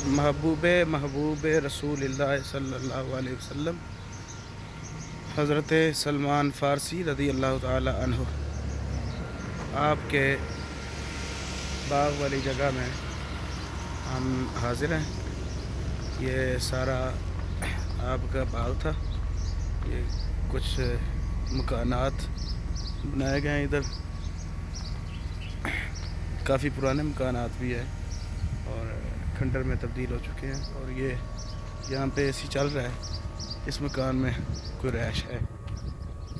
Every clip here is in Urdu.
محبوب رسول اللہ صلی اللہ علیہ وسلم حضرت سلمان فارسی رضی اللہ تعالی عنہ آپ کے باغ والی جگہ میں ہم حاضر ہیں۔ یہ سارا آپ کا باغ تھا۔ یہ کچھ مکانات بنائے گئے ہیں، ادھر کافی پرانے مکانات بھی ہیں اور کھنڈر میں تبدیل ہو چکے ہیں، اور یہ یہاں پہ اے سی چل رہا ہے۔ اس مکان میں کوئی رہائش ہے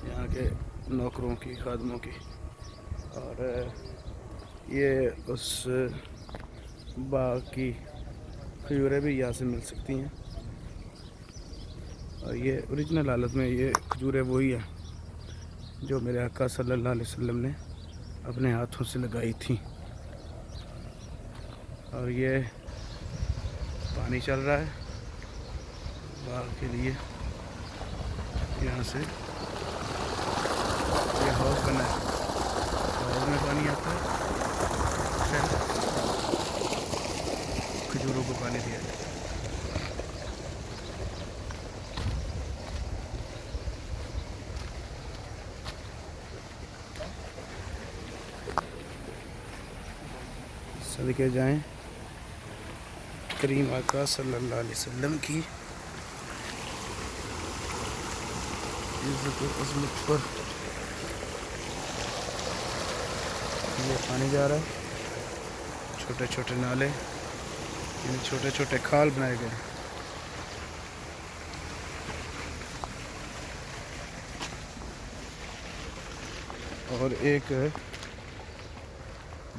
یہاں کے نوکروں کی، خادموں کی، اور یہ اس باغ کی کھجوریں بھی یہاں سے مل سکتی ہیں، اور یہ اوریجنل حالت میں یہ کھجوریں وہی ہیں جو میرے آقا صلی اللہ علیہ وسلم نے اپنے ہاتھوں سے لگائی تھیں۔ اور یہ پانی چل رہا ہے باغ کے لیے، یہاں سے یہ حوض بنا ہے، حوض میں پانی آتا ہے، پھر کھجوروں کو پانی دیا جاتا ہے۔ صدقے جائیں کریم آقا صلی اللہ علیہ وسلم کی عزت و عظمت پر۔ یہ پانی جا رہا ہے، چھوٹے چھوٹے نالے، یعنی چھوٹے چھوٹے کھال بنائے گئے ہیں۔ اور ایک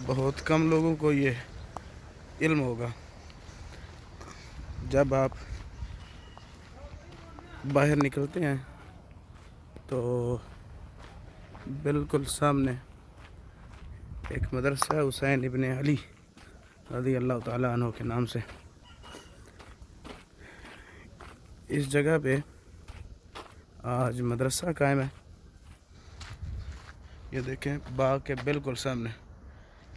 بہت کم لوگوں کو یہ علم ہوگا، جب آپ باہر نکلتے ہیں تو بالکل سامنے ایک مدرسہ ہے حسین ابن علی رضی اللہ تعالیٰ عنہ کے نام سے۔ اس جگہ پہ آج مدرسہ قائم ہے۔ یہ دیکھیں باغ کے بالکل سامنے،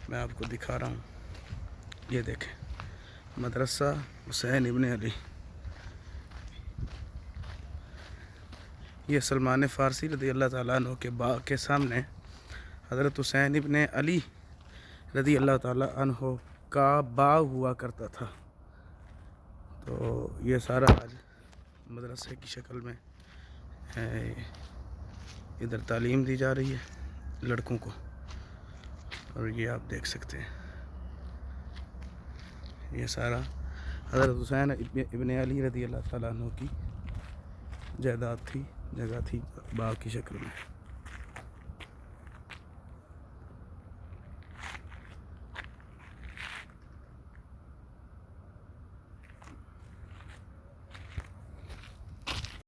میں آپ کو دکھا رہا ہوں، یہ دیکھیں مدرسہ حسین ابن علی۔ یہ سلمان فارسی رضی اللہ تعالیٰ عنہ کے باغ کے سامنے حضرت حسین ابن علی رضی اللہ تعالیٰ عنہ کا باغ ہوا کرتا تھا۔ تو یہ سارا آج مدرسے کی شکل میں ہے، ادھر تعلیم دی جا رہی ہے لڑکوں کو، اور یہ آپ دیکھ سکتے ہیں یہ سارا حضرت حسین ابن علی رضی اللہ تعالیٰ عنہ کی جائیداد تھی، جگہ تھی باغ کی شکل میں۔